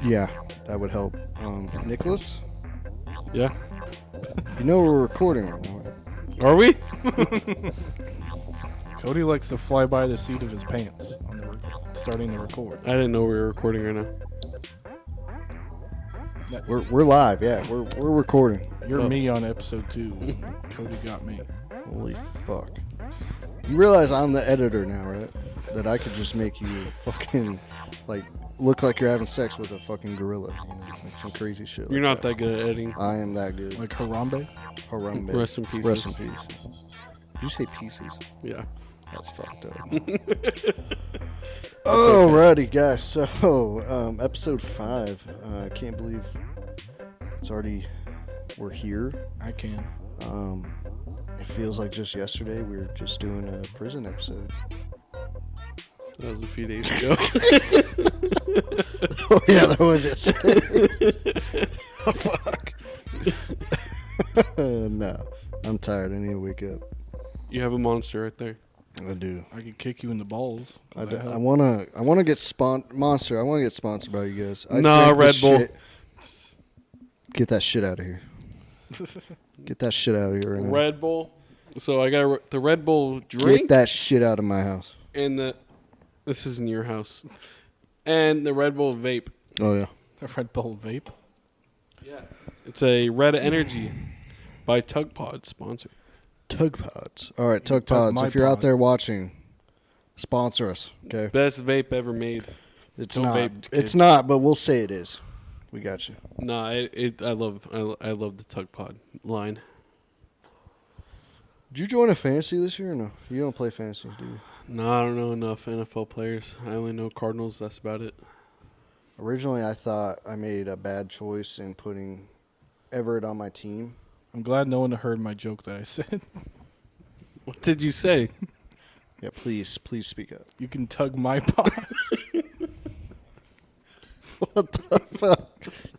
Yeah, that would help. Nicholas, Yeah. you know we're recording right now. Right? Are we? Cody likes to fly by the seat of his pants on starting the record. I didn't know we were recording right now. We're live. Yeah, we're recording. You're me on episode 2. Cody got me. Holy fuck! You realize I'm the editor now, right? That I could just make you fucking look like you're having sex with a fucking gorilla. You know, like some crazy shit. You're not that good at editing. I am that good. Like Harambe? Harambe. Rest in peace. Rest in peace. Did you say pieces? Yeah. That's fucked up. Alrighty, guys. So, episode 5. I can't believe we're here. I can. It feels like just yesterday we were just doing a prison episode. That was a few days ago. Oh, yeah, that was it. Oh, fuck. No, I'm tired. I need to wake up. You have a monster right there. I do. I could kick you in the balls. I wanna get Monster. I wanna get sponsored by you guys. Nah, Red Bull. Shit. Get that shit out of here. Get that shit out of here right now. Red Bull. So I got the Red Bull drink. Get that shit out of my house. And this is in your house. And the Red Bull vape. Oh, yeah. The Red Bull vape? Yeah. It's a Red Energy by Tug Pod sponsor. Tug Pods. All right, Tug Tug Pods. my If you're out pod. there watching, sponsor us. Okay. Best vape ever made. It's Don't not. vape, It's kids. not, but we'll say it is. We got you. Nah, I love the Tug Pod line. Did you join a fantasy this year or no? You don't play fantasy, do you? No, I don't know enough NFL players. I only know Cardinals. That's about it. Originally, I thought I made a bad choice in putting Everett on my team. I'm glad no one heard my joke that I said. What did you say? Yeah, please speak up. You can tug my pod. What the fuck?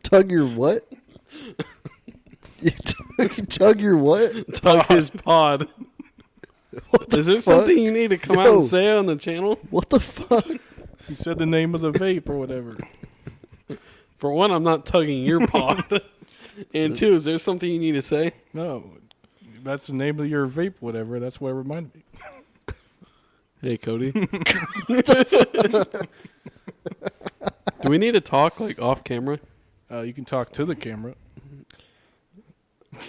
Tug your what? You tug your what? Tug his pod. Is there fuck? something you need to come out and say on the channel? What the fuck? You said the name of the vape or whatever. For one, I'm not tugging your pod. And two, is there something you need to say? No. That's the name of your vape, whatever. That's what reminded me. Hey, Cody. Do we need to talk off camera? You can talk to the camera.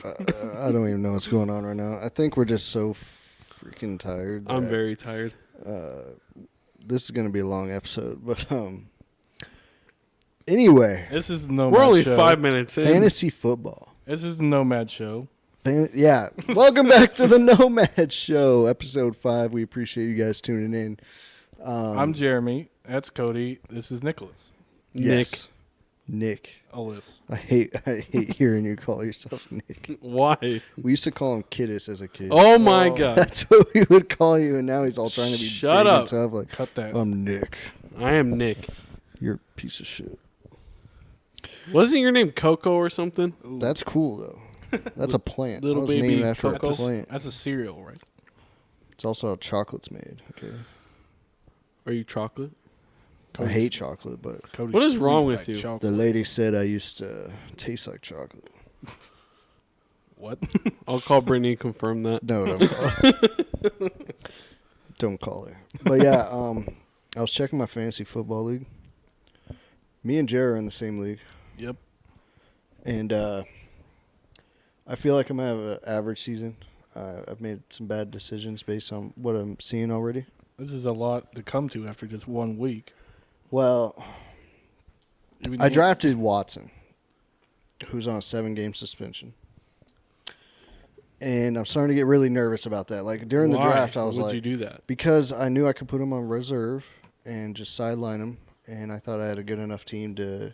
I don't even know what's going on right now. I think we're just so freaking tired. I'm very tired. This is going to be a long episode, but anyway, This is the Nomad We're only show. 5 minutes in. fantasy football. This is the Nomad show. Yeah. Welcome back to the Nomad Show, episode 5. We appreciate you guys tuning in. I'm Jeremy. That's Cody. This is Nicholas. Yes. Nick. Alyssa. I hate hearing you call yourself Nick. Why? We used to call him Kiddis as a kid. Oh, my Oh. God. That's what we would call you, and now he's all trying to be Shut big up. and tough. Like, Cut that. I'm Nick. I am Nick. You're a piece of shit. Wasn't your name Coco or something? That's cool, though. That's a plant. Little I was baby named after a Coco. plant. That's a cereal, right? It's also how chocolate's made. Okay. Are you chocolate? I hate chocolate, but Cody's What is wrong sweet with like you? the chocolate. lady said I used to taste like chocolate. What? I'll call Brittany and confirm that. No, don't call her. Don't call her. But yeah, I was checking my fantasy football league. Me and Jared are in the same league. Yep. And I feel like I'm going to have an average season. I've made some bad decisions based on what I'm seeing already. This is a lot to come to after just 1 week. Well, Even I you- drafted Watson, who's on a 7-game suspension. And I'm starting to get really nervous about that. Like, during the Why draft, I was would like, you do that? because I knew I could put him on reserve and just sideline him. And I thought I had a good enough team to,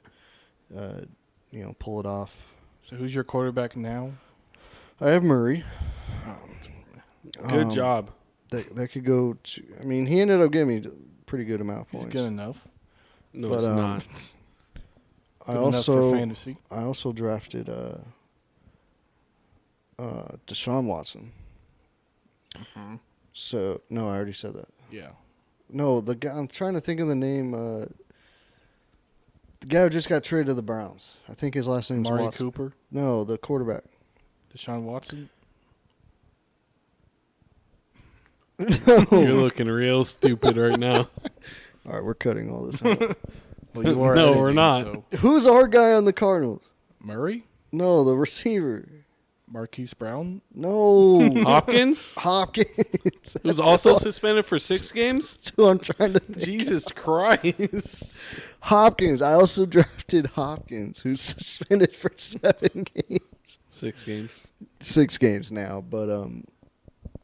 pull it off. So who's your quarterback now? I have Murray. Good job. That could go to, I mean, he ended up giving me a pretty good amount of He's points. good enough. No, But, it's not. I Good enough for also fantasy. drafted Deshaun Watson. So no, I already said that. Yeah. No, the guy. I'm trying to think of the name. The guy who just got traded to the Browns. I think his last name is Amari Watson. Cooper, No, the quarterback. Deshaun Watson. You're No. looking real stupid right now. All right, we're cutting all this out. Well, you are. No, editing, we're not. So. Who's our guy on the Cardinals? Murray, No, the receiver. Marquise Brown. No. Hopkins, Hopkins. who's That's also who- suspended for 6 games. that's who I'm trying to think. Jesus Christ. Hopkins. I also drafted Hopkins, who's suspended for 7 games. 6 games. 6 games now, but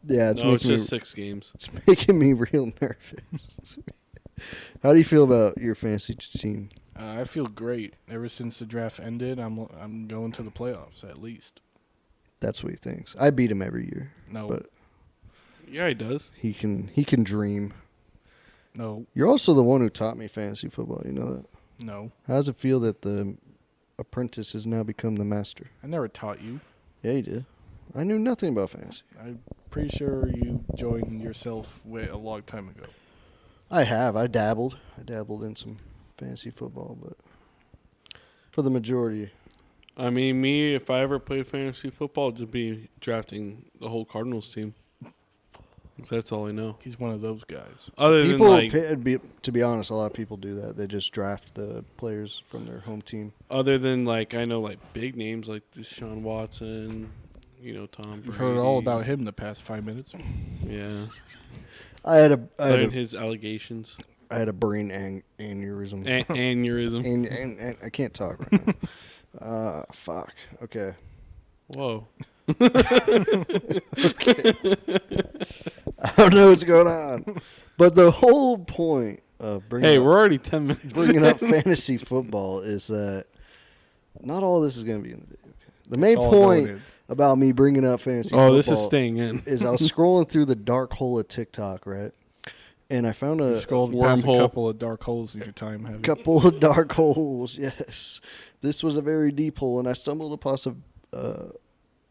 yeah, it's No, it's making just me, 6 games. it's making me real nervous. How do you feel about your fantasy team? I feel great. Ever since the draft ended, I'm going to the playoffs at least. That's what he thinks. I beat him every year, No, but Yeah, he does. he can dream. no, You're also the one who taught me fantasy football. You know that. no. How does it feel that the apprentice has now become the master? I never taught you. Yeah, you did. I knew nothing about fantasy. I'm pretty sure you joined yourself way a long time ago. I have. I dabbled. In some fantasy football, but for the majority, I mean, me, if I ever played fantasy football, it'd just be drafting the whole Cardinals team. That's all I know. He's one of those guys. Other people. than like, To be honest, a lot of people do that. They just draft the players from their home team. I know like big names like Deshaun Watson, Tom Brady. You've heard all about him the past 5 minutes. Yeah. I had Other than a his allegations. I had a brain aneurysm. Aneurysm. and I can't talk right now. Fuck. Okay. Whoa. I don't know what's going on, but the whole point of Hey, we're already 10 minutes. bringing up fantasy football is that not all this is going to be in the video. Okay? The main All going point in. about me bringing up fantasy football Oh, this is staying in. is I was scrolling through the dark hole of TikTok, right? And I found You a scrolled past a wormhole. couple of dark holes in your time, have you? couple of dark holes. Yes, this was a very deep hole, and I stumbled upon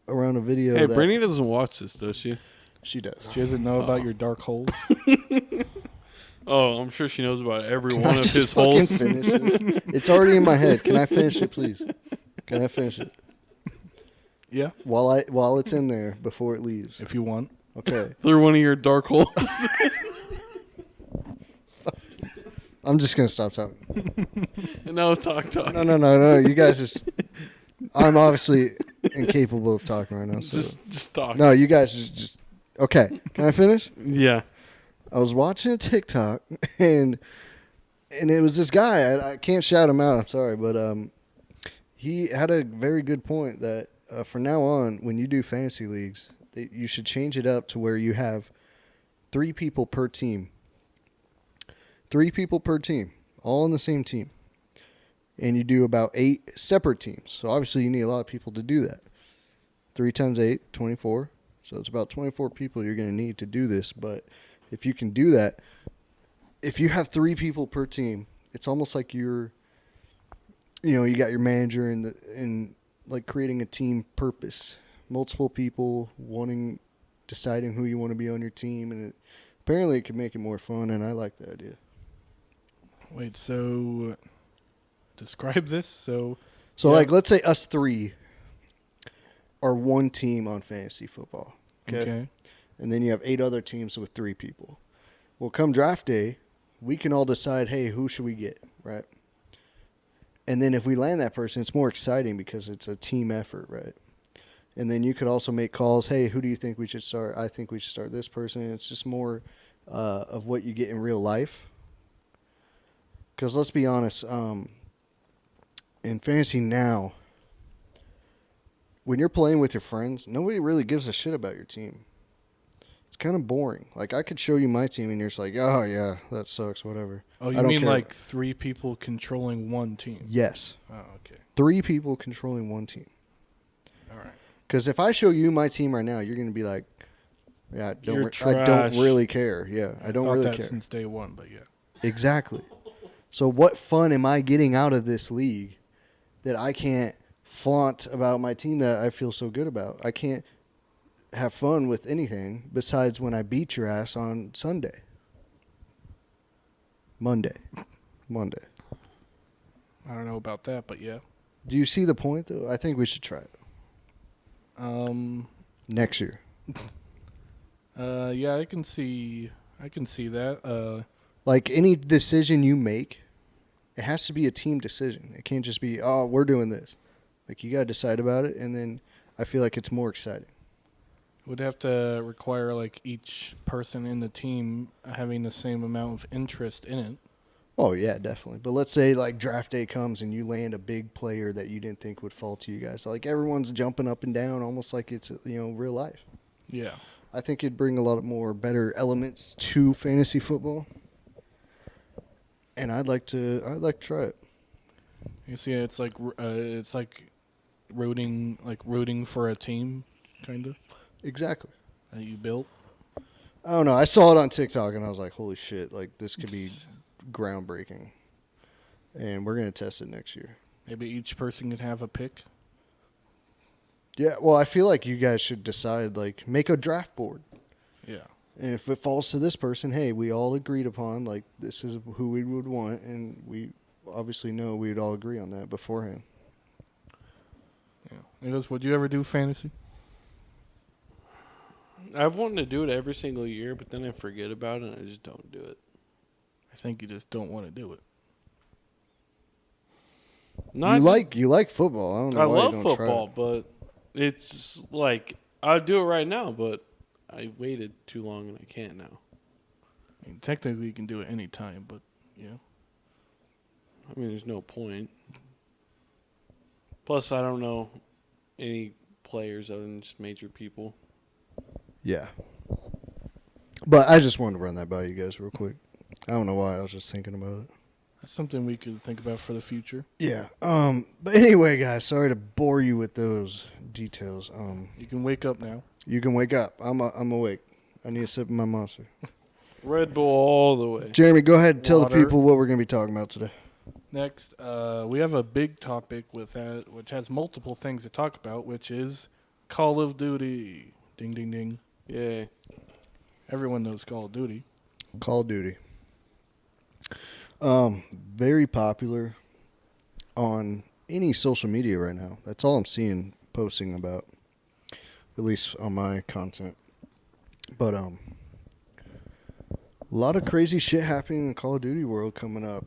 around a video. Hey, that Brittany doesn't watch this, does she? she does. She doesn't know about your dark holes. Oh, I'm sure she knows about every Can one I of just his fucking holes. finish it? It's already in my head. Can I finish it, please? Can I finish it Yeah, while it's in there before it leaves? if you want. Okay, Through one of your dark holes. I'm just gonna stop talking. No, talk. No. You guys just. I'm obviously incapable of talking right now. So Just talk. no, you guys just. Okay, can I finish? Yeah. I was watching a TikTok and it was this guy. I can't shout him out. I'm sorry, but he had a very good point that from now on, when you do fantasy leagues, you should change it up to where you have 3 people per team. 3 people per team, all on the same team, and you do about 8 separate teams. So obviously, you need a lot of people to do that. 3 times 8, 24. So it's about 24 people you're going to need to do this, but if you can do that, if you have 3 people per team, it's almost like you got your manager and like creating a team purpose. Multiple people deciding who you want to be on your team, and apparently it can make it more fun, and I like the idea. Wait, so describe this. So So Yeah. like, let's say us 3 are one team on fantasy football. okay. And then you have 8 other teams with 3 people. Well, come draft day, we can all decide, hey, who should we get, right? And then if we land that person, it's more exciting because it's a team effort, right? And then you could also make calls, hey, who do you think we should start? I think we should start this person. It's just more of what you get in real life. Because let's be honest, in fantasy now, when you're playing with your friends, nobody really gives a shit about your team. It's kind of boring. Like, I could show you my team, and you're just like, oh, yeah, that sucks, whatever. Oh, I you don't mean care. like 3 people controlling one team? Yes. Oh, okay. 3 people controlling one team. All right. Because if I show you my team right now, you're going to be like, yeah, I You're don't trash. really care. Yeah, I don't thought really that care. since day one, but yeah. Exactly. So what fun am I getting out of this league that I can't flaunt about my team that I feel so good about. I can't have fun with anything besides when I beat your ass on Sunday. Monday. I don't know about that, but yeah. Do you see the point, though? I think we should try it. Next year. Yeah, I can see that. Like any decision you make, it has to be a team decision. It can't just be, oh, we're doing this. Like you got to decide about it, and then I feel like it's more exciting. Would have to require like each person in the team having the same amount of interest in it. Oh yeah, definitely. But let's say like draft day comes and you land a big player that you didn't think would fall to you guys. Like everyone's jumping up and down, almost like it's real life. Yeah. I think it'd bring a lot more better elements to fantasy football, and I'd like to try it. You see, it's like rooting for a team, kind of Exactly. that you built. I don't know. I saw it on TikTok and I was like, holy shit! Like this could be groundbreaking, and we're gonna test it next year. Maybe each person could have a pick. Yeah. Well, I feel like you guys should decide. Like, make a draft board. Yeah. And if it falls to this person, hey, we all agreed upon, like, this is who we would want, and we obviously know we'd all agree on that beforehand. Yeah. Nicholas, would you ever do fantasy? I've wanted to do it every single year, but then I forget about it and I just don't do it. I think you just don't want to do it. You like football. I don't know I why love you don't football, try it. but it's like I'd do it right now, but I waited too long and I can't now. I mean, technically, you can do it any time, but yeah. I mean, there's no point. Plus, I don't know any players other than just major people. Yeah. But I just wanted to run that by you guys real quick. I don't know why. I was just thinking about it. That's something we could think about for the future. Yeah. But anyway, guys, sorry to bore you with those details. You can wake up now. You can wake up. I'm awake. I need a sip of my Monster. Red Bull all the way. Jeremy, go ahead and tell the Water. people what we're going to be talking about today. Next, we have a big topic which has multiple things to talk about, which is Call of Duty. Ding, ding, ding. Yeah. Everyone knows Call of Duty. Call of Duty. Very popular on any social media right now. That's all I'm seeing posting about, at least on my content. But a lot of crazy shit happening in the Call of Duty world coming up.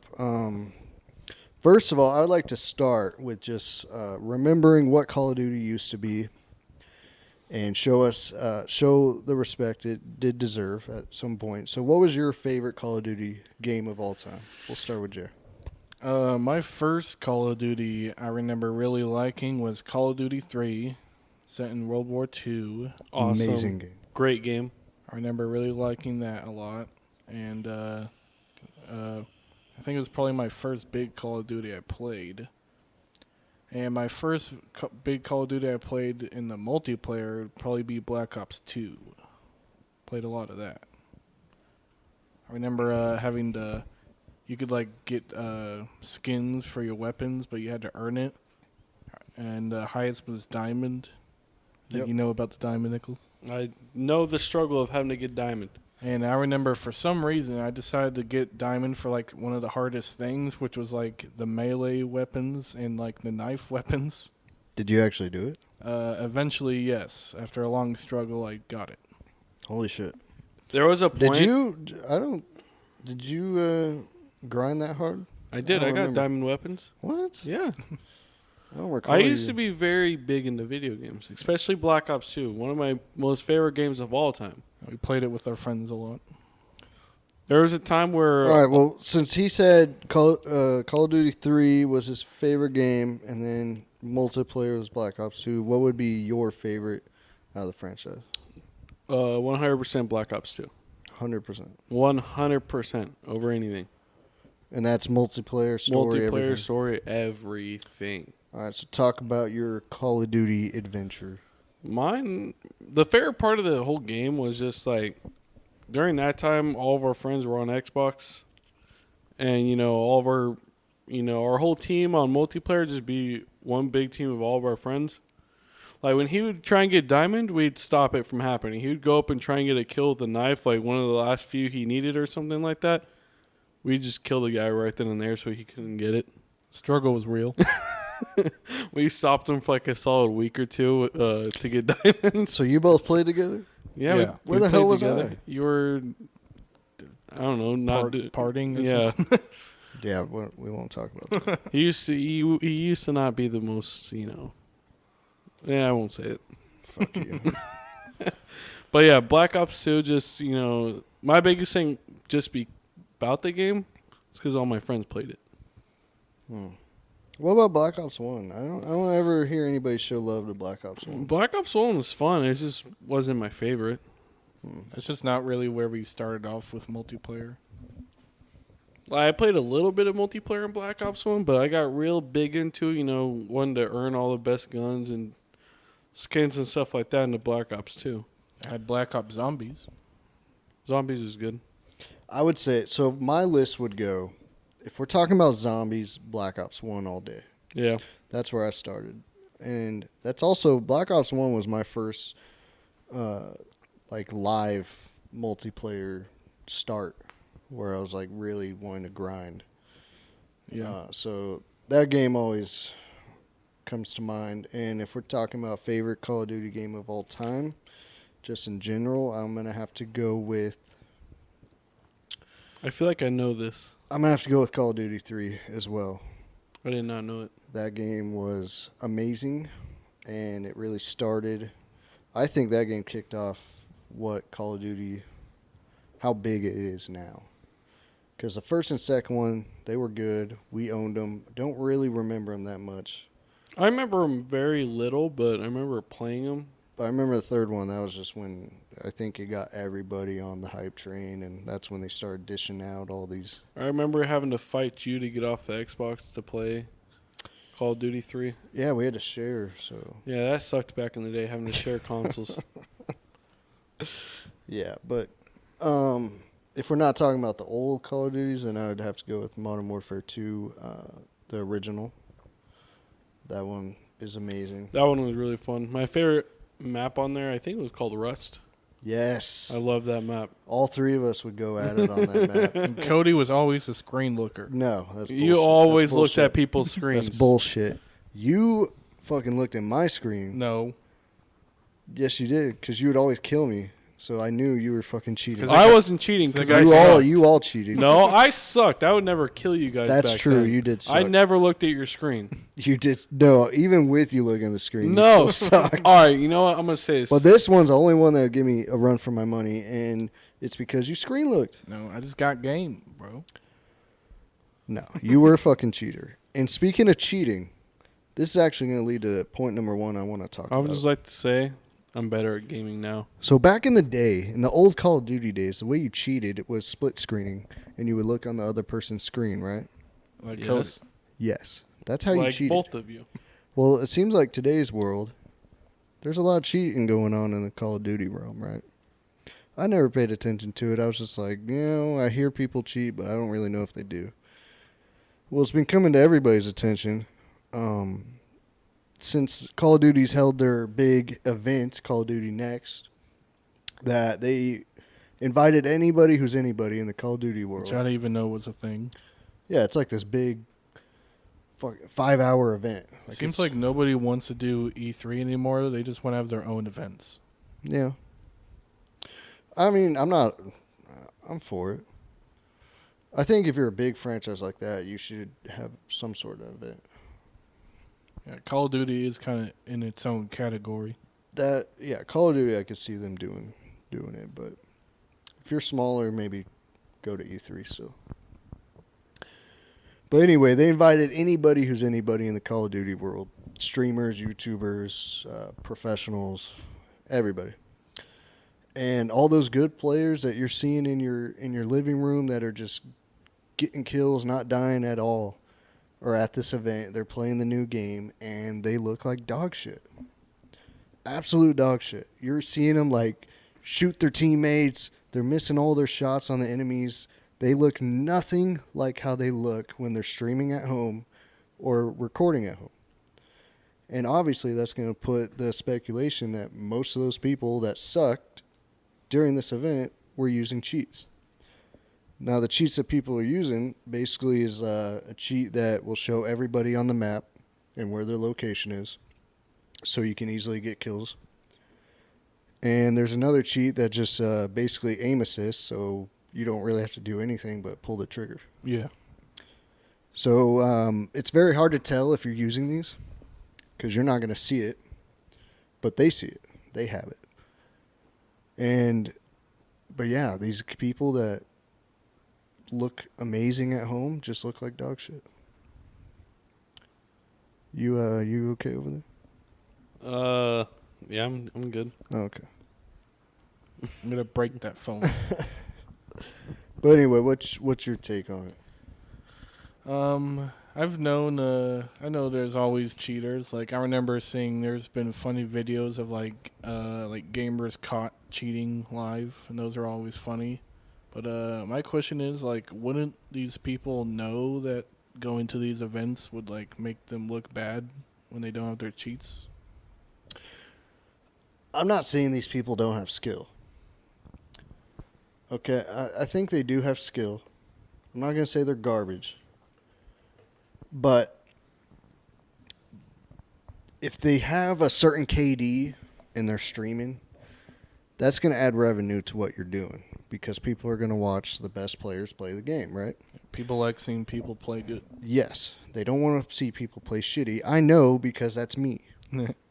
First of all, I would like to start with just remembering what Call of Duty used to be, and show the respect it did deserve at some point. So, what was your favorite Call of Duty game of all time? We'll start with Jay. My first Call of Duty I remember really liking was Call of Duty 3, set in World War II. Awesome. Amazing game. Great game. I remember really liking that a lot. And I think it was probably my first big Call of Duty I played. And my first big Call of Duty I played in the multiplayer would probably be Black Ops 2. Played a lot of that. I remember having to... You could, like, get skins for your weapons, but you had to earn it. And the highest was Diamond. I think you know about the Diamond, Nichols? I know the struggle of having to get diamond. And I remember for some reason I decided to get Diamond for like one of the hardest things, which was like the melee weapons and like the knife weapons. Did you actually do it? Eventually, yes. After a long struggle, I got it. Holy shit. There was a point. Did you grind that hard? I did. I got remember. diamond weapons. What? Yeah. I don't recall. I used to be very big into video games, especially Black Ops 2, one of my most favorite games of all time. We played it with our friends a lot. There was a time where... All right, well, since he said Call of Duty 3 was his favorite game, and then multiplayer was Black Ops 2, what would be your favorite out of the franchise? 100% Black Ops 2. 100%. 100% over anything. And that's multiplayer, story, everything. Story, everything. All right, so talk about your Call of Duty adventure. Mine, the favorite part of the whole game was just like, during that time, all of our friends were on Xbox. And, all of our our whole team on multiplayer just be one big team of all of our friends. Like, when he would try and get diamond, we'd stop it from happening. He would go up and try and get a kill with a knife, like one of the last few he needed or something like that. We'd just kill the guy right then and there so he couldn't get it. Struggle was real. We stopped him for like a solid week or two to get diamonds. So you both played together? Yeah. Yeah. Where the hell played was together. I? You were, I don't know, not Partying or yeah. something. Yeah, we won't talk about that. He used to not be the most, Yeah, I won't say it. Fuck you. But yeah, Black Ops 2, just, my biggest thing just be about the game is because all my friends played it. What about Black Ops 1? I don't ever hear anybody show love to Black Ops 1. Black Ops 1 was fun. It just wasn't my favorite. It's just not really where we started off with multiplayer. I played a little bit of multiplayer in Black Ops 1, but I got real big into, wanting to earn all the best guns and skins and stuff like that into Black Ops 2. I had Black Ops Zombies. Zombies is good. I would say, so my list would go, if we're talking about zombies, Black Ops 1 all day. Yeah. That's where I started. And that's also, Black Ops 1 was my first, live multiplayer start where I was, really wanting to grind. Yeah. So that game always comes to mind. And if we're talking about favorite Call of Duty game of all time, just in general, I'm going to have to go with... I feel like I know this. I'm going to have to go with Call of Duty 3 as well. I did not know it. That game was amazing, and it really started... I think that game kicked off what Call of Duty... how big it is now. Because the first and second one, they were good. We owned them. Don't really remember them that much. I remember them very little, but I remember playing them. But I remember the third one. That was just when I think it got everybody on the hype train, and that's when they started dishing out all these. I remember having to fight you to get off the Xbox to play Call of Duty 3. Yeah, we had to share. So Yeah, that sucked back in the day, having to share consoles. yeah, but if we're not talking about the old Call of Duties, then I would have to go with Modern Warfare 2, the original. That one is amazing. That one was really fun. My favorite map on there, I think it was called Rust. Yes. I love that map. All three of us would go at it on that map. And Cody was always a screen looker. No, that's bullshit. You always That's looked bullshit. at people's screens. That's bullshit. You fucking looked at my screen. No. Yes, you did, because you would always kill me. So I knew you were fucking cheating. 'Cause I wasn't cheating because I sucked. You all cheated. No, I sucked. I would never kill you guys. That's back true. then. You did suck. I never looked at your screen. You did. No, even with you looking at the screen, No. you still suck. All right, you know what? I'm gonna say this. Well, this one's the only one that would give me a run for my money, and it's because you screen looked. No, I just got game, bro. No, you were a fucking cheater. And speaking of cheating, this is actually going to lead to point number one I want to talk I would about. just like to say I'm better at gaming now. So back in the day, in the old Call of Duty days, the way you cheated was split screening, and you would look on the other person's screen, right? Like Yes. Yes. That's how you Like cheated. both of you. Well, it seems like today's world, there's a lot of cheating going on in the Call of Duty realm, right? I never paid attention to it. I was just like, I hear people cheat, but I don't really know if they do. Well, it's been coming to everybody's attention. Since Call of Duty's held their big event, Call of Duty Next, that they invited anybody who's anybody in the Call of Duty world. Which I didn't even know was a thing. Yeah, it's like this big 5-hour event. Seems it's- like nobody wants to do E3 anymore. They just want to have their own events. Yeah. I mean, I'm for it. I think if you're a big franchise like that, you should have some sort of event. Yeah, Call of Duty is kind of in its own category. Call of Duty, I could see them doing it, but if you're smaller, maybe go to E3 still. But anyway, they invited anybody who's anybody in the Call of Duty world. Streamers, YouTubers, professionals, everybody. And all those good players that you're seeing in your living room that are just getting kills, not dying at all, are at this event. They're playing the new game, and they look like dog shit. Absolute dog shit. You're seeing them, shoot their teammates. They're missing all their shots on the enemies. They look nothing like how they look when they're streaming at home or recording at home. And obviously, that's going to put the speculation that most of those people that sucked during this event were using cheats. Now, the cheats that people are using basically is a cheat that will show everybody on the map and where their location is, so you can easily get kills. And there's another cheat that just basically aim assist, so you don't really have to do anything but pull the trigger. Yeah. So it's very hard to tell if you're using these because you're not going to see it, but they see it. They have it. But yeah, these people that look amazing at home just look like dog shit. You okay over there? Yeah, I'm good. Oh, okay. I'm gonna break that phone. But anyway, what's your take on it? I've known. I know there's always cheaters. Like I remember seeing there's been funny videos of like gamers caught cheating live, and those are always funny. But my question is like, wouldn't these people know that going to these events would like make them look bad when they don't have their cheats? I'm not saying these people don't have skill. Okay, I think they do have skill. I'm not going to say they're garbage. But if they have a certain KD and they're streaming, that's going to add revenue to what you're doing because people are going to watch the best players play the game, right? People like seeing people play good. Yes, they don't want to see people play shitty. I know because that's me.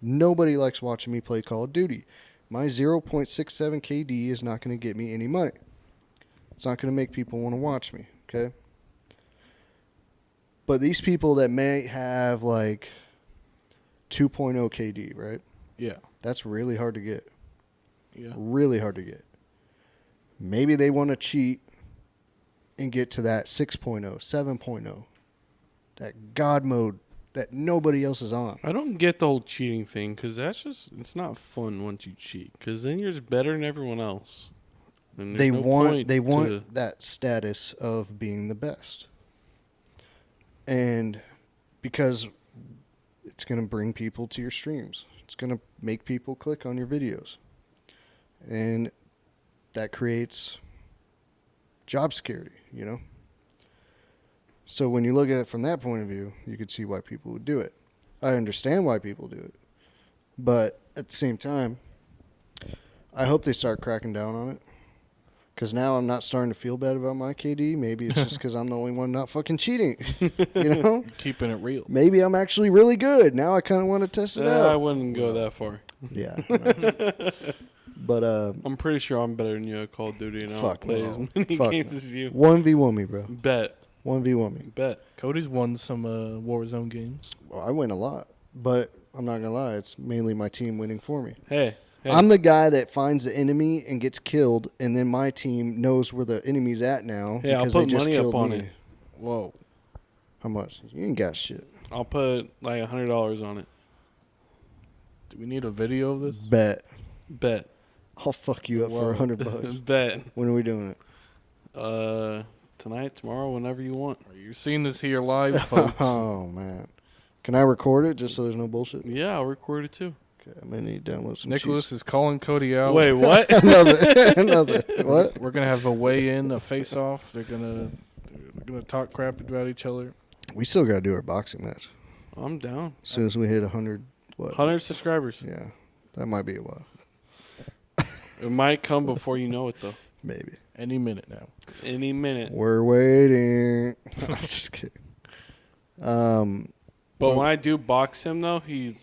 Nobody likes watching me play Call of Duty. My 0.67 KD is not going to get me any money. It's not going to make people want to watch me, okay? But these people that may have like 2.0 KD, right? Yeah. That's really hard to get. Yeah. Really hard to get. Maybe they want to cheat and get to that 6.0, 7.0. That God mode that nobody else is on. I don't get the whole cheating thing because it's not fun once you cheat because then you're just better than everyone else. And They no want point that status of being the best. And because it's going to bring people to your streams. It's going to make people click on your videos. And that creates job security, you know? So when you look at it from that point of view, you could see why people would do it. I understand why people do it. But at the same time, I hope they start cracking down on it. Because now I'm not starting to feel bad about my KD. Maybe it's just because I'm the only one not fucking cheating. You know? Keeping it real. Maybe I'm actually really good. Now I kind of want to test it out. I wouldn't go that far. Yeah. But I'm pretty sure I'm better than you at Call of Duty, and I don't fuck play no. as many Fuck games no. as you. 1v1 me, bro. Bet. 1v1 me. Bet. Cody's won some Warzone games. Well, I win a lot. But I'm not going to lie. It's mainly my team winning for me. Hey. I'm the guy that finds the enemy and gets killed, and then my team knows where the enemy's at now Hey, I'll because they put just money killed up on me. it. Whoa. How much? You ain't got shit. I'll put like $100 on it. Do we need a video of this? Bet. Bet. I'll fuck you up for Whoa. $100. Bet. When are we doing it? Tonight, tomorrow, whenever you want. Are you seeing this here live, folks? Oh, man. Can I record it just so there's no bullshit? Yeah, I'll record it too. Okay, I'm going to need to download some Nicholas is calling Cody out. Wait, what? Another. What? We're gonna have a weigh-in, a face-off. They're gonna talk crap about each other. We still got to do our boxing match. I'm down. As soon as we hit 100, what? 100 subscribers. Yeah. That might be a while. It might come before you know it, though. Maybe. Any minute now. Any minute. We're waiting. I'm just kidding. But when I do box him, though, he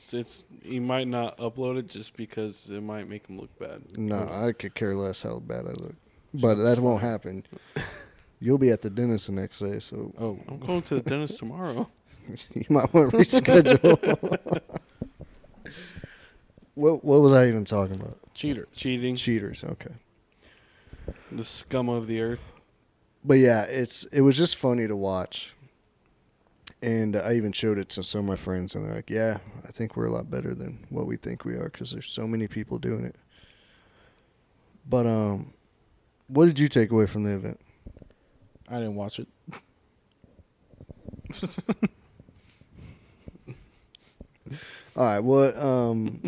might not upload it just because it might make him look bad. No, I could care less how bad I look. But that won't happen. You'll be at the dentist the next day, so Oh, I'm going to the dentist tomorrow. you might want to reschedule. What was I even talking about? cheater. Cheating. Cheaters, okay. The scum of the earth. But yeah, it was just funny to watch. And I even showed it to some of my friends, and they're like, yeah, I think we're a lot better than what we think we are because there's so many people doing it. But what did you take away from the event? I didn't watch it. All right, what? I'm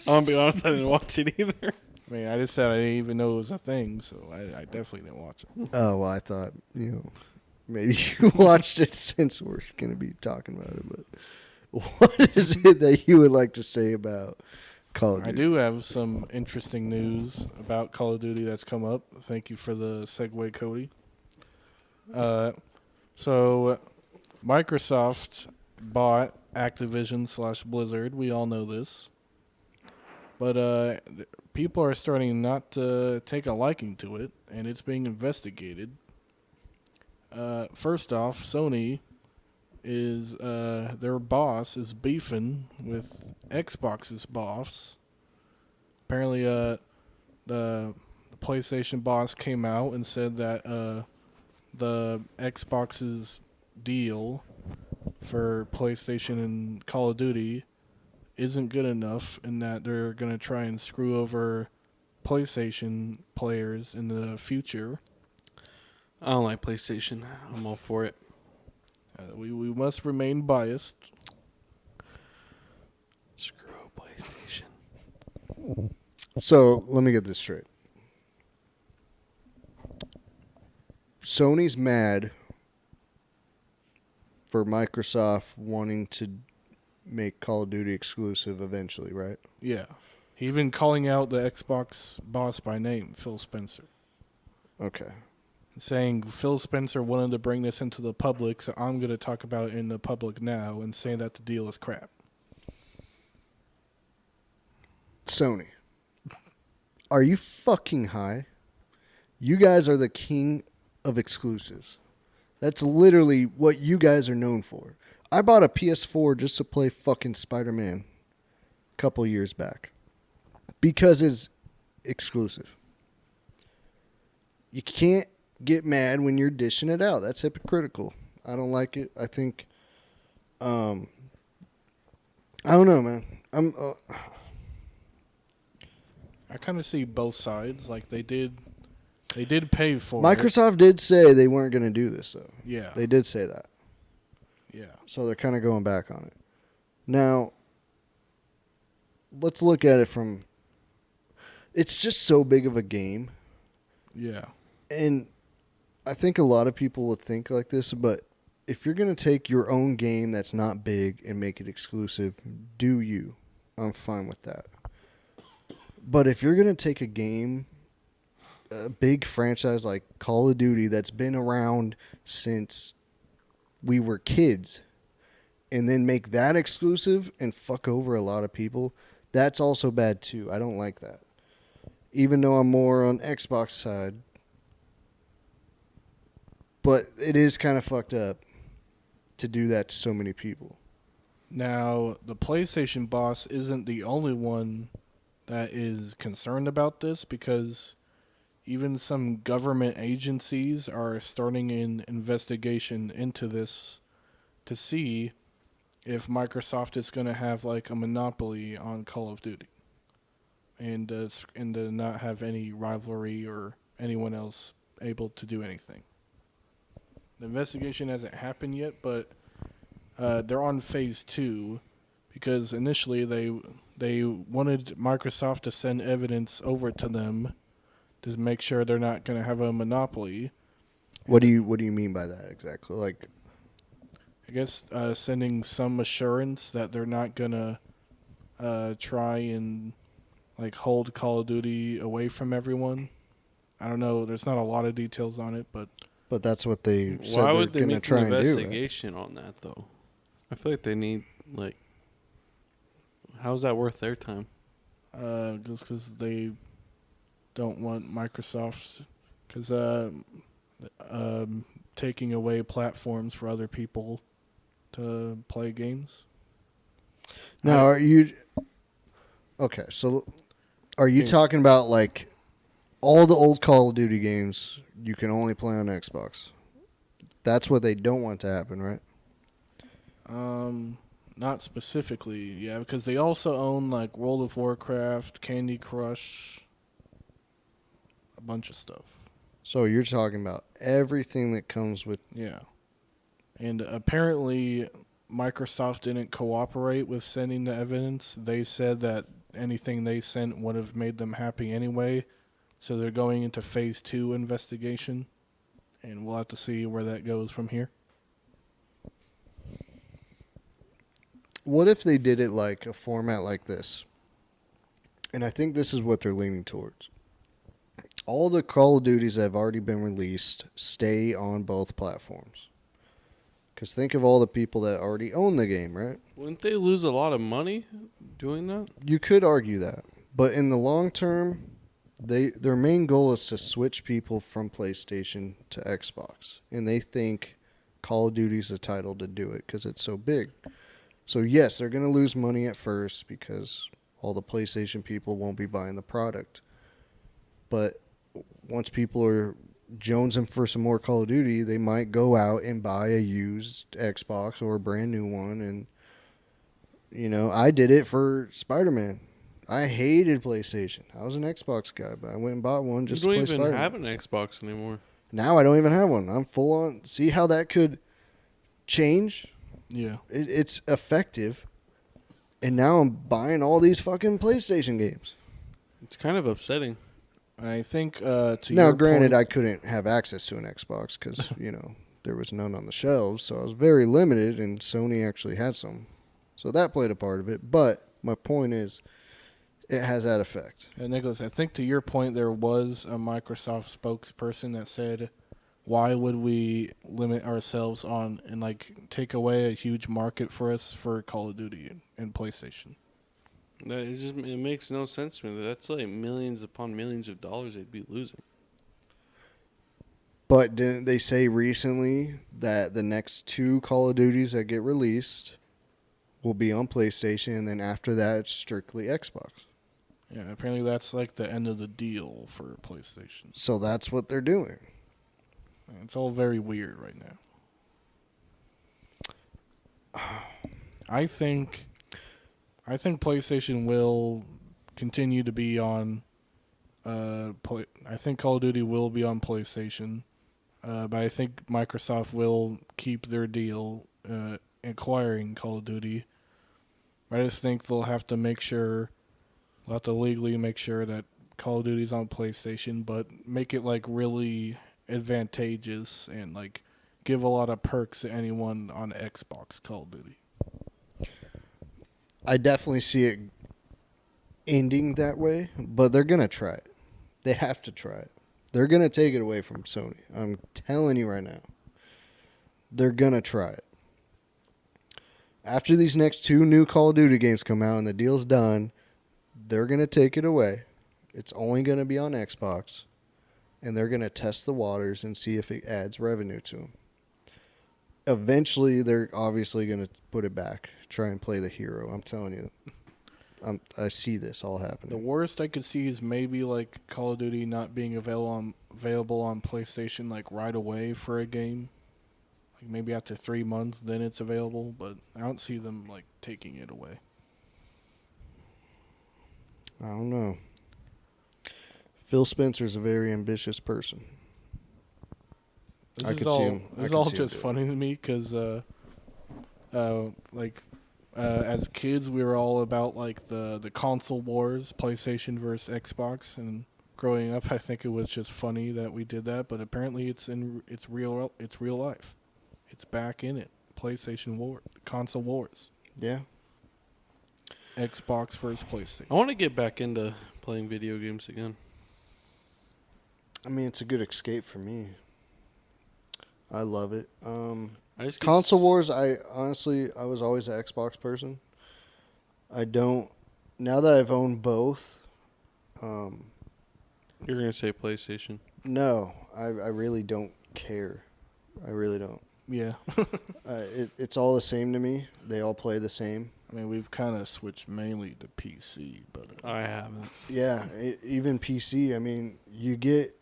gonna be honest, I didn't watch it either. I mean, I just said I didn't even know it was a thing, so I definitely didn't watch it. Oh well, I thought maybe you watched it since we're going to be talking about it. But what is it that you would like to say about Call of Duty? I do have some interesting news about Call of Duty that's come up. Thank you for the segue, Cody. So Microsoft bought Activision/Blizzard. We all know this. But people are starting not to take a liking to it, and it's being investigated. First off, Sony is their boss is beefing with Xbox's boss. Apparently, the PlayStation boss came out and said that the Xbox's deal for PlayStation and Call of Duty isn't good enough, and that they're going to try and screw over PlayStation players in the future. I don't like PlayStation. I'm all for it. We must remain biased. Screw PlayStation. So let me get this straight. Sony's mad for Microsoft wanting to make Call of Duty exclusive eventually, right? Yeah. He even calling out the Xbox boss by name, Phil Spencer. Okay. Saying Phil Spencer wanted to bring this into the public, so I'm going to talk about it in the public now, and saying that the deal is crap. Sony, are you fucking high? You guys are the king of exclusives. That's literally what you guys are known for. I bought a PS4 just to play fucking Spider-Man a couple years back because it's exclusive. You can't get mad when you're dishing it out. That's hypocritical. I don't like it. I think, I don't know, man. I kind of see both sides. Like they did pay for it. Microsoft did say they weren't going to do this, though. Yeah. They did say that. Yeah. So they're kind of going back on it. Now, let's look at it from... It's just so big of a game. Yeah. And I think a lot of people would think like this, but if you're going to take your own game that's not big and make it exclusive, do you. I'm fine with that. But if you're going to take a game, a big franchise like Call of Duty that's been around since we were kids, and then make that exclusive and fuck over a lot of people, that's also bad too. I don't like that. Even though I'm more on Xbox side. But it is kind of fucked up to do that to so many people. Now, the PlayStation boss isn't the only one that is concerned about this, because even some government agencies are starting an investigation into this to see if Microsoft is going to have like a monopoly on Call of Duty and to not have any rivalry or anyone else able to do anything. The investigation hasn't happened yet, but they're on phase 2, because initially they wanted Microsoft to send evidence over to them to make sure they're not going to have a monopoly. What do you mean by that exactly? Like, I guess sending some assurance that they're not going to try and like hold Call of Duty away from everyone. I don't know. There's not a lot of details on it, but that's what they said Why they're would they going to make try an and do. Right? investigation on that, though? I feel like they need, like... How's that worth their time? just because they don't want Microsoft, because taking away platforms for other people to play games. Now, are you... Okay, so are you talking about, like, all the old Call of Duty games you can only play on Xbox? That's what they don't want to happen, right? Not specifically, yeah, because they also own like World of Warcraft, Candy Crush, a bunch of stuff. So you're talking about everything that comes with. Yeah. And apparently, Microsoft didn't cooperate with sending the evidence. They said that anything they sent would have made them happy anyway. So they're going into phase 2 investigation. And we'll have to see where that goes from here. What if they did it like a format like this? And I think this is what they're leaning towards. All the Call of Duties that have already been released stay on both platforms. Because think of all the people that already own the game, right? Wouldn't they lose a lot of money doing that? You could argue that. But in the long term, their main goal is to switch people from PlayStation to Xbox. And they think Call of Duty's the title to do it because it's so big. So yes, they're going to lose money at first because all the PlayStation people won't be buying the product. But once people are jonesing for some more Call of Duty, they might go out and buy a used Xbox or a brand new one. And, you know, I did it for Spider-Man. I hated PlayStation. I was an Xbox guy, but I went and bought one just You to don't play even Spider-Man. have an Xbox anymore. Now I don't even have one. I'm full on. See how that could change? Yeah. It's effective. And now I'm buying all these fucking PlayStation games. It's kind of upsetting. I think to Now, your granted, point, I couldn't have access to an Xbox because, you know, there was none on the shelves. So I was very limited, and Sony actually had some. So that played a part of it. But my point is, it has that effect. Nicholas, I think to your point, there was a Microsoft spokesperson that said, why would we limit ourselves on and like take away a huge market for us for Call of Duty and PlayStation? It makes no sense to me. That's like millions upon millions of dollars they'd be losing. But didn't they say recently that the next 2 Call of Duties that get released will be on PlayStation, and then after that, it's strictly Xbox? Yeah, apparently that's like the end of the deal for PlayStation. So that's what they're doing. It's all very weird right now. I think PlayStation will continue to be on. I think Call of Duty will be on PlayStation, but I think Microsoft will keep their deal acquiring Call of Duty. I just think they'll have to legally make sure that Call of Duty's on PlayStation, but make it like really advantageous and like give a lot of perks to anyone on Xbox Call of Duty. I definitely see it ending that way, but they're going to try it. They have to try it. They're going to take it away from Sony. I'm telling you right now. They're going to try it. After these next 2 new Call of Duty games come out and the deal's done, they're going to take it away. It's only going to be on Xbox. And they're going to test the waters and see if it adds revenue to them. Eventually, they're obviously going to put it back. Try and play the hero. I'm telling you. I see this all happening. The worst I could see is maybe like Call of Duty not being available on PlayStation like right away for a game. Like maybe after 3 months, then it's available. But I don't see them like taking it away. I don't know. Phil Spencer's a very ambitious person. This I is could all, see him. This is all just funny to me because, as kids, we were all about like the console wars, PlayStation versus Xbox, and growing up, I think it was just funny that we did that. But apparently, it's real life. It's back in it. PlayStation war, console wars. Yeah. Xbox versus PlayStation. I want to get back into playing video games again. I mean, it's a good escape for me. I love it. I just get Console wars, I was always an Xbox person. I don't, now that I've owned both, You're gonna say PlayStation. no, I really don't care. I really don't. Yeah. It's all the same to me. They all play the same. I mean, we've kind of switched mainly to PC, but I haven't. Yeah, even PC. I mean, you get,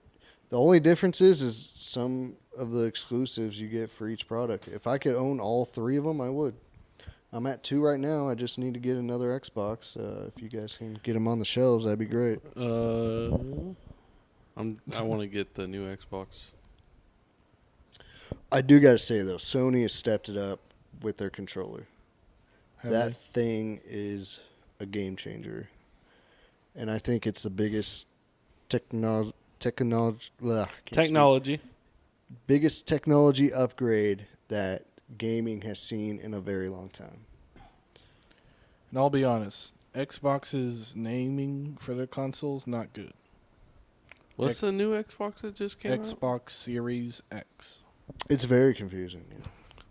the only difference is some of the exclusives you get for each product. If I could own all 3 of them, I would. I'm at 2 right now. I just need to get another Xbox. If you guys can get them on the shelves, that'd be great. I want to get the new Xbox. I do got to say though, Sony has stepped it up with their controller. Have That they? thing is a game changer, and I think it's the biggest Technology. biggest technology upgrade that gaming has seen in a very long time. And I'll be honest, Xbox's naming for their consoles not good. What's the new Xbox that just came out? Xbox Series X. It's very confusing. Yeah.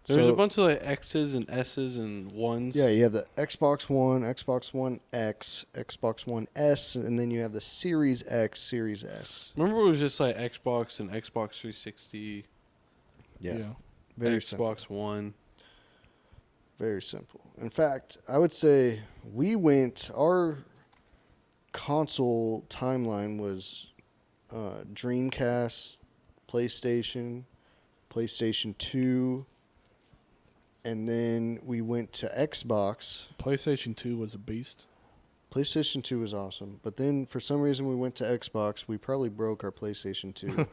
There's So- a bunch of like X's and S's and ones. Yeah, you have the Xbox One, Xbox One X, Xbox One S, and then you have the Series X, Series S. Remember it was just like Xbox and Xbox 360, Yeah, very Xbox simple. One. Very simple. In fact, I would say our console timeline was Dreamcast, PlayStation, PlayStation 2, and then we went to Xbox. PlayStation 2 was a beast. PlayStation 2 was awesome, but then for some reason we went to Xbox. We probably broke our PlayStation 2.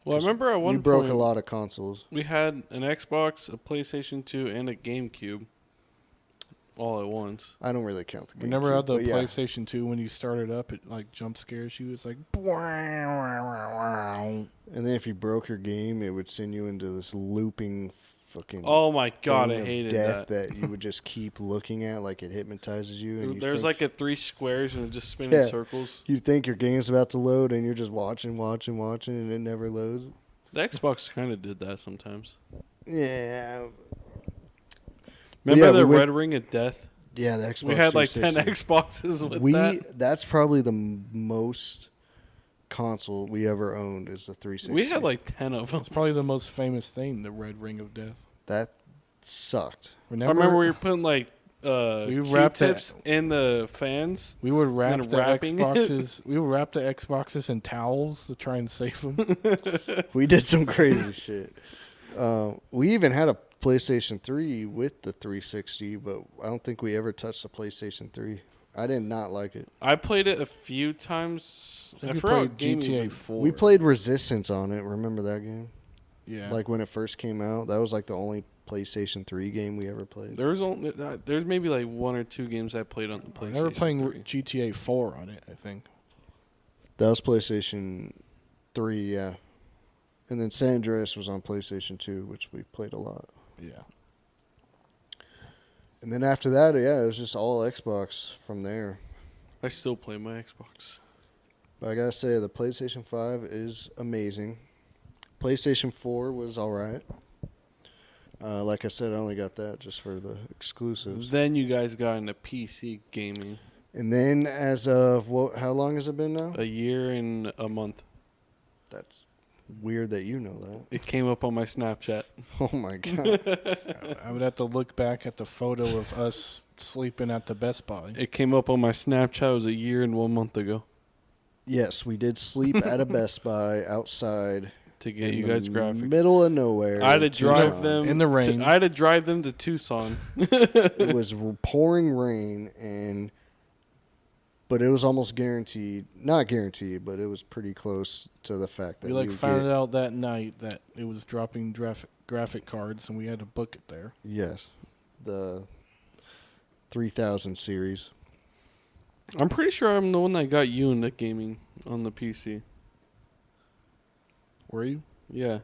Well, I remember at one we broke point a lot of consoles. we had an Xbox, a PlayStation 2, and a GameCube all at once. I don't really count the game. Remember how the but yeah. PlayStation 2, when you started up, it like jump scares you? It's like, And then if you broke your game, it would send you into this looping fucking Oh my god, thing I of hated death that. you would just keep looking at, like it hypnotizes you. And you There's think, like a 3 squares and it just spinning Yeah. circles. you think your game's about to load, and you're just watching, and it never loads. The Xbox kind of did that sometimes. Yeah, Remember yeah, the we went- Red Ring of Death? yeah. The Xbox. We had like 10 360. Xboxes with that. That's probably the most console we ever owned is the 360. We had like 10 of them. it's probably the most famous thing, the Red Ring of Death. that sucked. I remember we were putting like We wrapped Q-tips in the fans. we would wrap and the wrapping it. Xboxes. We would wrap the Xboxes in towels to try and save them. We did some crazy shit. We even had a PlayStation 3 with the 360, but I don't think we ever touched the PlayStation 3. I did not like it. I played it a few times. I think I we forgot played what game GTA we- 4. We played Resistance on it. Remember that game? Yeah. Like when it first came out, that was like the only PlayStation 3 game we ever played. There's maybe like 1 or 2 games I played on the I PlayStation. remember playing 3. GTA 4 on it, I think. That was PlayStation 3, yeah. And then San Andreas was on PlayStation 2, which we played a lot. Yeah. And then after that, yeah, it was just all Xbox from there. I still play my Xbox. But I gotta say, the PlayStation 5 is amazing. PlayStation 4 was alright. Like I said, I only got that just for the exclusives. Then you guys got into PC gaming. And then as of, how long has it been now? A year and a month. That's weird that you know that. It came up on my Snapchat. Oh my God. I would have to look back at the photo of us sleeping at the Best Buy. It came up on my Snapchat. It was a year and 1 month ago Yes, we did sleep at a Best Buy outside. to get in you the guys graphics. middle of nowhere. I had to in drive Tucson. them In the rain. I had to drive them to Tucson. It was pouring rain, but it was almost guaranteed. Not guaranteed, but it was pretty close to the fact that We like would found get, out that night that it was dropping graphic cards, and we had to book it there. Yes, the 3000 series. I'm pretty sure I'm the one that got you into gaming on the PC. Were you? Yeah.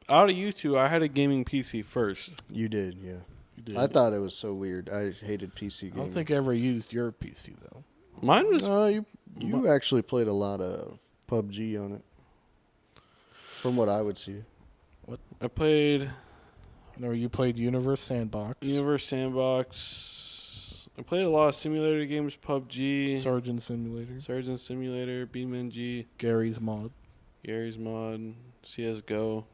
Out of you two, I had a gaming PC first. You did, yeah. You did. I thought it was so weird. I hated PC I gaming. don't think I ever used your PC though. Mine was No, you actually played a lot of PUBG on it, from what I would see. I played No, you played Universe Sandbox, Universe Sandbox. I played a lot of simulator games, PUBG, Sergeant Simulator, Sergeant Simulator, BeamNG, Gary's Mod. Gary's Mod, CS:GO.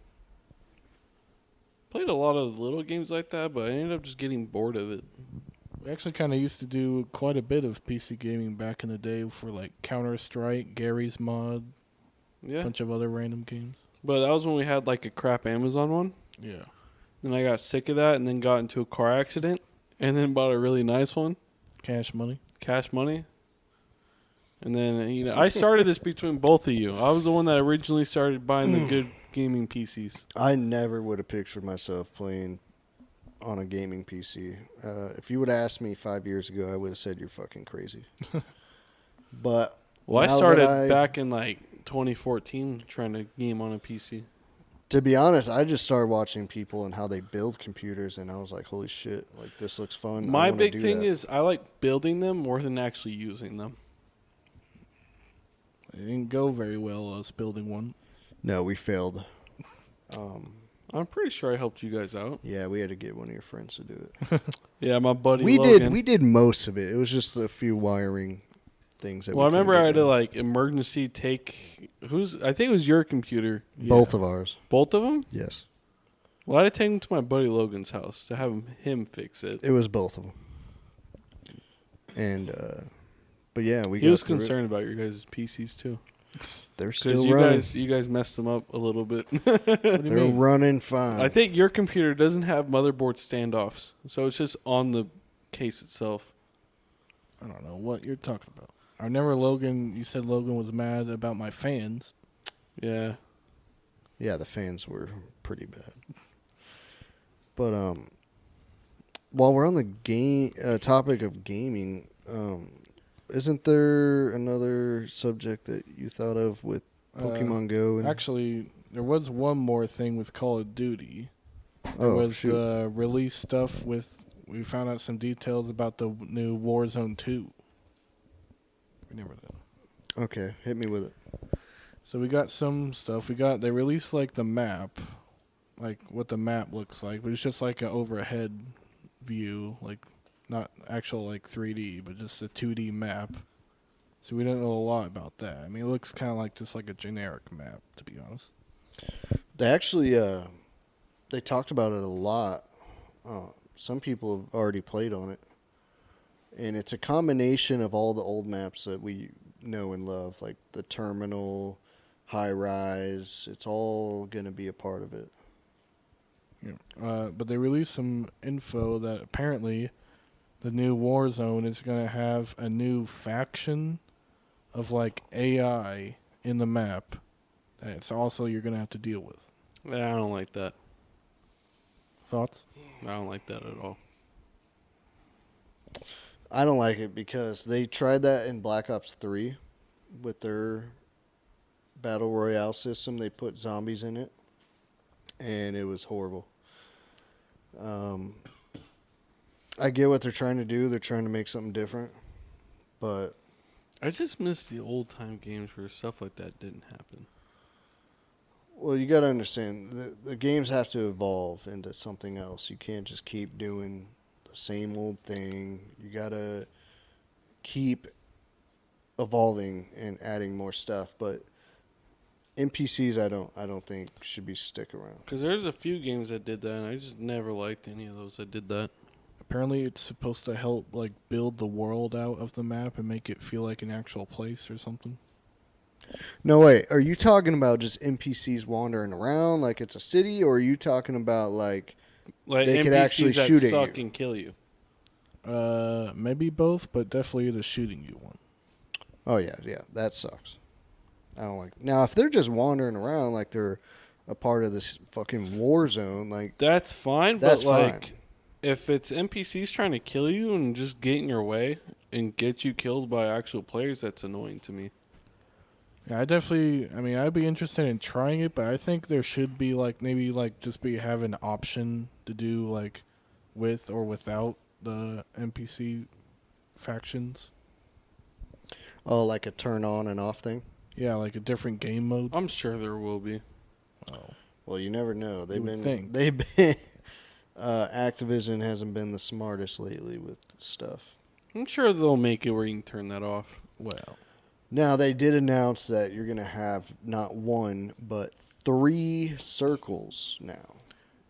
Played a lot of little games like that, but I ended up just getting bored of it. We actually kind of used to do quite a bit of PC gaming back in the day for like Counter-Strike, Gary's Mod, a Yeah. bunch of other random games. But that was when we had like a crap Amazon one. Yeah. Then I got sick of that and then got into a car accident and then bought a really nice one. Cash Money. Cash Money. And then, I started this between both of you. I was the one that originally started buying the good gaming PCs. I never would have pictured myself playing on a gaming PC. If you would have asked me 5 years ago, I would have said you're fucking crazy. But Well, I now started that back in 2014 trying to game on a PC. to be honest, I just started watching people and how they build computers, and I was like, holy shit, like this looks fun. I My wanna big do thing that. is I like building them more than actually using them. It didn't go very well us building one. No, we failed. I'm pretty sure I helped you guys out. Yeah, we had to get one of your friends to do it. Yeah, my buddy We Logan. did most of it. It was just a few wiring things that Well, I we couldn't remember I get had to done. emergency take I think it was your computer. Both of ours. Both of them? Yes. Well, I had to take them to my buddy Logan's house to have him fix it. It was both of them. And but yeah, we He got was through it. concerned about your guys' PCs too. They're Because still you running. you guys messed them up a little bit. What do you They're mean? running fine. I think your computer doesn't have motherboard standoffs, so it's just on the case itself. I don't know what you're talking about. I remember Logan. You said Logan was mad about my fans. Yeah. Yeah, the fans were pretty bad. But while we're on the topic of gaming, isn't there another subject that you thought of with Pokemon Go? And, Actually, there was one more thing with Call of Duty. There oh, was shoot. the release stuff with. We found out some details about the new Warzone 2. Remember that? Okay, hit me with it. So we got some stuff. They released like the map, like what the map looks like, but it's just like an overhead view, like not actual like 3D, but just a 2D map. So we don't know a lot about that. I mean, it looks kind of like just like a generic map, to be honest. They actually they talked about it a lot. Some people have already played on it, and it's a combination of all the old maps that we know and love, like the terminal, high rise. It's all gonna be a part of it. Yeah. But they released some info that apparently the new Warzone is going to have a new faction of like AI in the map that it's also you're going to have to deal with. Yeah, I don't like that. Thoughts? I don't like that at all. I don't like it because they tried that in Black Ops 3 with their Battle Royale system. They put zombies in it, and it was horrible. I get what they're trying to do. They're trying to make something different, but I just miss the old time games where stuff like that didn't happen. well, you got to understand the games have to evolve into something else. You can't just keep doing the same old thing. You got to keep evolving and adding more stuff, but NPCs I don't think should be stick around. Because there's a few games that did that, and I just never liked any of those that did that. Apparently it's supposed to help like build the world out of the map and make it feel like an actual place or something. No, wait. Are you talking about just NPCs wandering around like it's a city, or are you talking about like Like They NPCs could actually that shoot at suck you. and kill you. Maybe both, but definitely the shooting you one. oh yeah, that sucks. I don't like. Now if they're just wandering around like they're a part of this fucking war zone, like That's fine, that's but like fine. if it's NPCs trying to kill you and just get in your way and get you killed by actual players, that's annoying to me. Yeah, I'd be interested in trying it, but I think there should be like maybe like just have an option to do like with or without the NPC factions. Oh, like a turn on and off thing. Yeah, like a different game mode. I'm sure there will be. Oh. Well, you never know. You would think. They've been Activision hasn't been the smartest lately with stuff. I'm sure they'll make it where you can turn that off. Well, Now they did announce that you're gonna have not one but 3 circles now.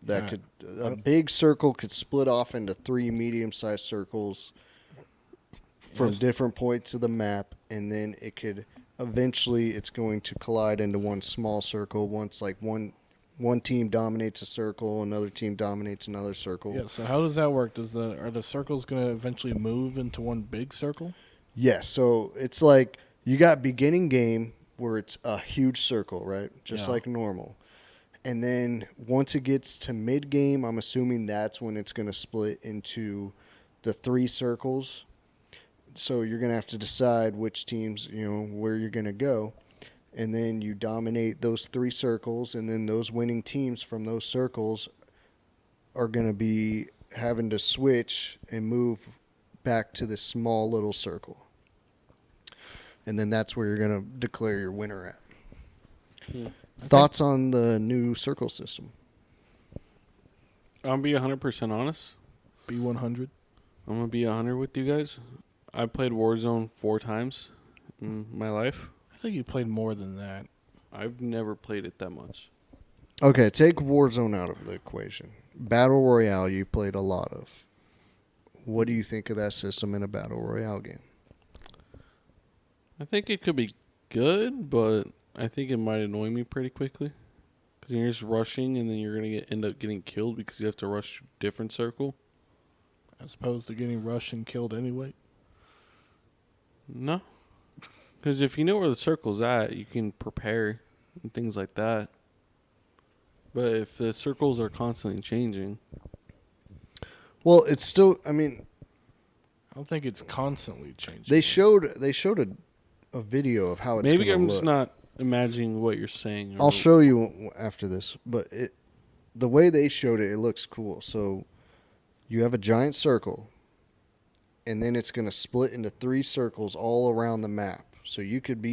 That Yeah. could a big circle could split off into 3 medium-sized circles from Yes. different points of the map, and then it could eventually it's going to collide into one small circle once like one team dominates a circle, another team dominates another circle. yeah. So how does that work? Are the circles going to eventually move into one big circle? Yes, so it's like You got beginning game where it's a huge circle, right? Just Yeah. like normal. And then once it gets to mid game, I'm assuming that's when it's going to split into the 3 circles. So you're going to have to decide which teams, where you're going to go. And then you dominate those 3 circles, and then those winning teams from those circles are going to be having to switch and move back to this small little circle. And then that's where you're going to declare your winner at. Thoughts on the new circle system? I'll be 100% honest. B100. I'm going to be 100 with you guys. I played Warzone 4 times in my life. I think you played more than that. I've never played it that much. Okay, take Warzone out of the equation. Battle Royale you played a lot of. What do you think of that system in a Battle Royale game? I think it could be good, but I think it might annoy me pretty quickly. Because you're just rushing, and then you're going to end up getting killed because you have to rush a different circle. As opposed to getting rushed and killed anyway. No. Because if you know where the circle's at, you can prepare and things like that. But if the circles are constantly changing... Well, it's still, I mean, I don't think it's constantly changing. they showed a video of how it's going Maybe to I'm look. just not imagining what you're saying. I'll show you after this, but the way they showed it, it looks cool. So you have a giant circle, and then it's going to split into 3 circles all around the map. So you could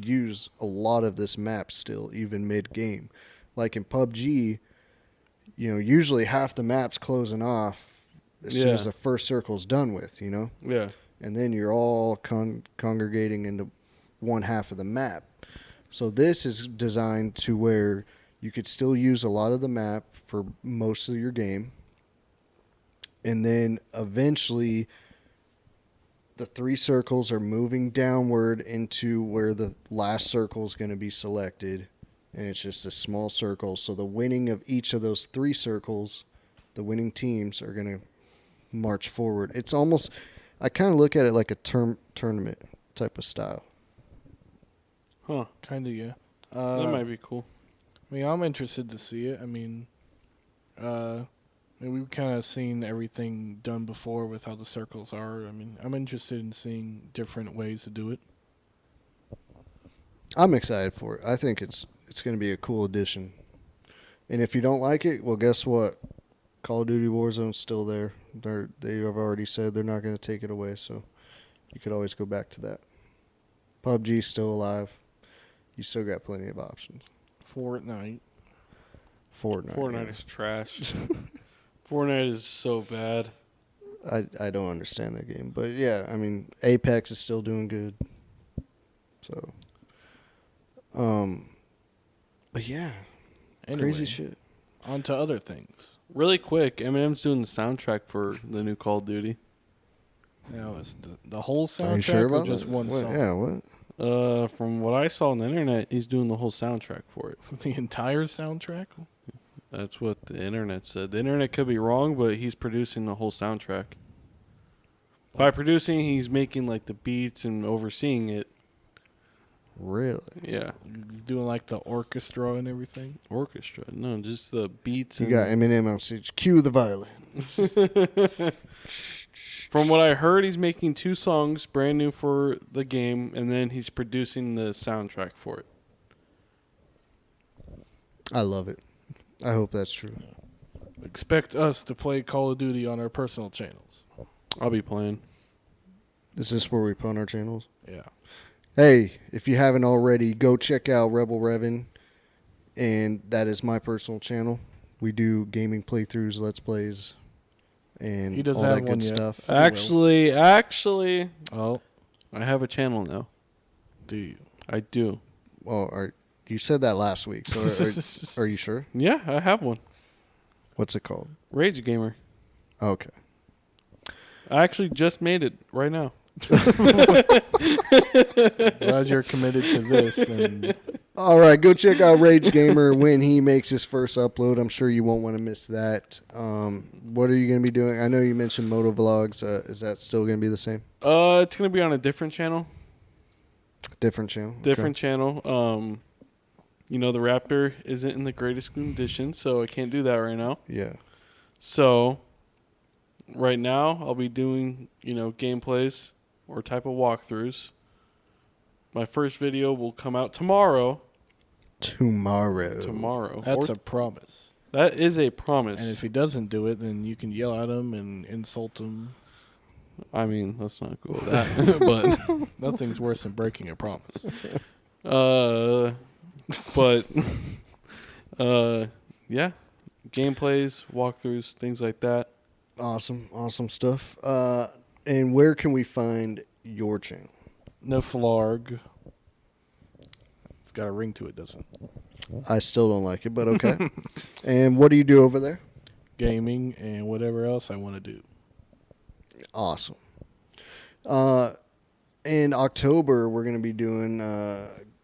use a lot of this map still, even mid game. Like in PUBG, usually half the map's closing off as soon as the first circle's done with, Yeah. and then you're all congregating into one half of the map. So this is designed to where you could still use a lot of the map for most of your game, and then eventually the 3 circles are moving downward into where the last circle is going to be selected, and it's just a small circle. So the winning of each of those 3 circles, the winning teams are going to march forward. It's almost, I kind of look at it like a tournament type of style. Huh. Kind of, yeah. That might be cool. I mean, I'm interested to see it. I mean, we've kind of seen everything done before with how the circles are. I mean, I'm interested in seeing different ways to do it. I'm excited for it. I think it's going to be a cool addition. And if you don't like it, well, guess what? Call of Duty Warzone's still there. They have already said they're not going to take it away, so you could always go back to that. PUBG's still alive. You still got plenty of options. Fortnite. Fortnite is trash. Fortnite is so bad. I don't understand that game. But, yeah, I mean, Apex is still doing good. So, but, yeah, Anyway, crazy shit. on to other things. Really quick, Eminem's doing the soundtrack for the new Call of Duty. Now, is the whole soundtrack Are you sure or about just that? one What? song? Yeah, what? From what I saw on the internet, he's doing the whole soundtrack for it. The entire soundtrack? That's what the internet said. The internet could be wrong, but he's producing the whole soundtrack. By producing, he's making like the beats and overseeing it. Really? Yeah, He's doing like the orchestra and everything. orchestra. No, just the beats. You and got Eminem on stage. Cue the violin. From what I heard, he's making 2 songs brand new for the game, and then he's producing the soundtrack for it. I love it. I hope that's true. Expect us to play Call of Duty on our personal channels. I'll be playing. Is this where we put on our channels? Yeah. Hey, if you haven't already, go check out Rebel Revin, and that is my personal channel. We do gaming playthroughs, let's plays, and He doesn't all have that one good yet. stuff. Actually, Oh, I have a channel now. do you? I do. Well, you said that last week, so are you sure? Yeah, I have one. What's it called? Rage Gamer. Okay. I actually just made it right now. Glad you're committed to this. And All right, go check out Rage Gamer when he makes his first upload. I'm sure you won't want to miss that. What are you going to be doing? I know you mentioned moto vlogs. Is that still going to be the same? It's gonna be on a different channel. Different channel. Different channel. You know, the Raptor isn't in the greatest condition, so I can't do that right now. Yeah. So, right now, I'll be doing, gameplays or type of walkthroughs. My first video will come out tomorrow. Tomorrow. That's a promise. That is a promise. And if he doesn't do it, then you can yell at him and insult him. I mean, let's not go with that. But nothing's worse than breaking a promise. Yeah, gameplays, walkthroughs, things like that. Awesome stuff. And where can we find your channel? No flarg. It's got a ring to it, doesn't it? I still don't like it, but okay. And what do you do over there? Gaming and whatever else I want to do. Awesome. In October, we're going to be doing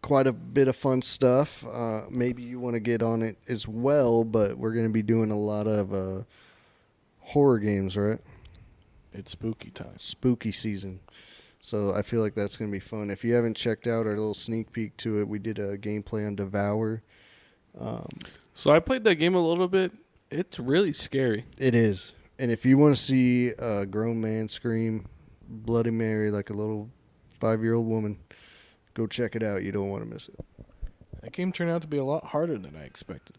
quite a bit of fun stuff. Maybe you want to get on it as well, but we're going to be doing a lot of horror games, right? It's spooky time. Spooky season. So I feel like that's going to be fun. If you haven't checked out our little sneak peek to it, we did a gameplay on Devour. So I played that game a little bit. It's really scary. It is. And if you want to see a grown man scream Bloody Mary like a little 5-year-old woman, go check it out. You don't want to miss it. That game turned out to be a lot harder than I expected.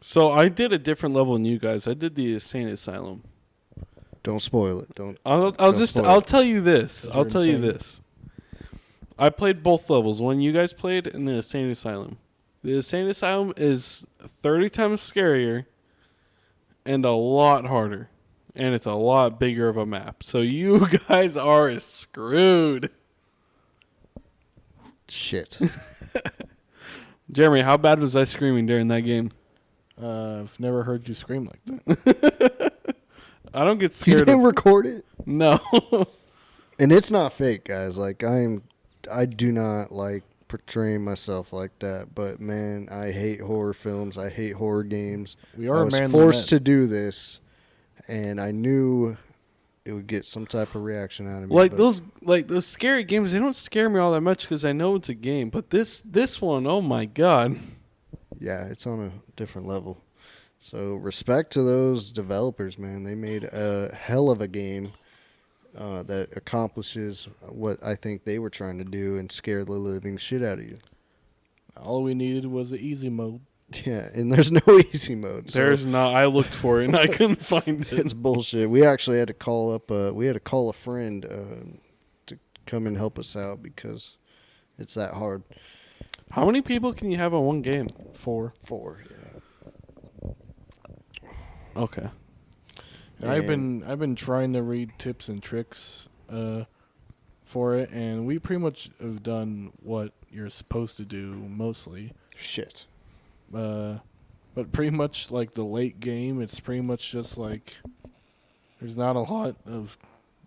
So I did a different level than you guys. I did the Insane Asylum. Don't spoil it. Don't. I'll tell you this. I'll tell you this. I played both levels. One you guys played and the Insane Asylum. The Insane Asylum is 30 times scarier and a lot harder. And it's a lot bigger of a map. So you guys are screwed. Shit. Jeremy, how bad was I screaming during that game? I've never heard you scream like that. I don't get You scared. didn't record it? No. And it's not fake, guys. Like I do not like portraying myself like that. But man, I hate horror films. I hate horror games. We are I a was man forced to do this, and I knew it would get some type of reaction out of me. Those scary games, they don't scare me all that much because I know it's a game. But this one, oh my god. Yeah, it's on a different level. So respect to those developers, man. They made a hell of a game that accomplishes what I think they were trying to do and scare the living shit out of you. All we needed was the easy mode. Yeah, and there's no easy mode. So There's not. I looked for it and I couldn't find it. it's bullshit. We actually had to call up. We had to call a friend to come and help us out because it's that hard. How many people can you have on one game? 4. 4. Yeah. Okay. I've been trying to read tips and tricks for it, and we pretty much have done what you're supposed to do mostly. Shit. But pretty much like the late game, it's pretty much just like there's not a lot of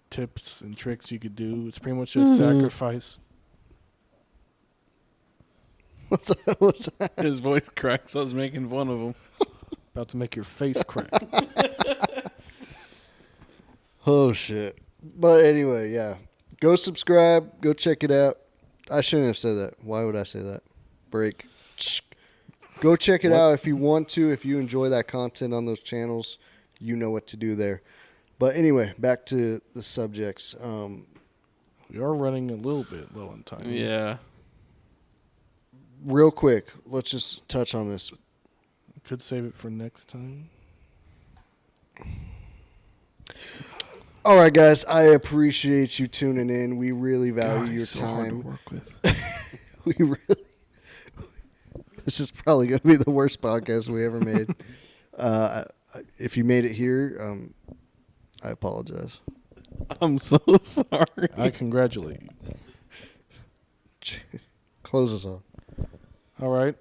tips and tricks you could do. It's pretty much just sacrifice. What the hell was that? His voice cracks. I was making fun of him. About to make your face crack. Oh, shit. But anyway, yeah. Go subscribe. Go check it out. I shouldn't have said that. Why would I say that? Break. Go check it out if you want to. If you enjoy that content on those channels, you know what to do there. But anyway, back to the subjects. We are running a little bit low on time. Yeah. Real quick, let's just touch on this. Could save it for next time. All right, guys. I appreciate you tuning in. We really value God, your he's so hard to time. work with. We really. This is probably going to be the worst podcast we ever made. If you made it here, I apologize. I'm so sorry. I congratulate you. Close us off. All right.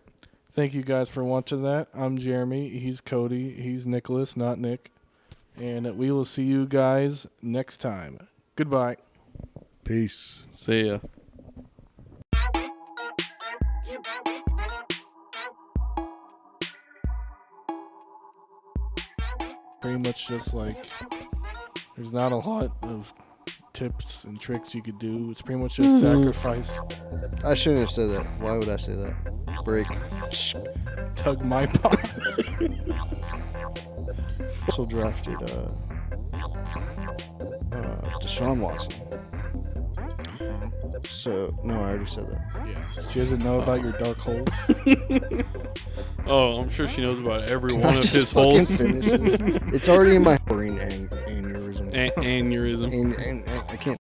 Thank you guys for watching that. I'm Jeremy. He's Cody. He's Nicholas, not Nick. And we will see you guys next time. Goodbye. Peace. See ya. Pretty much just like there's not a lot of tips and tricks you could do. It's pretty much just sacrifice. I shouldn't have said that. Why would I say that? Break. Tug my pot. Also drafted Deshaun Watson. So no, I already said that. Yeah. She doesn't know about your dark hole. Oh, I'm sure she knows about every Can one I of just his fucking holes. finish this? It's already in my brain aneurysm. Aneurysm. And I can't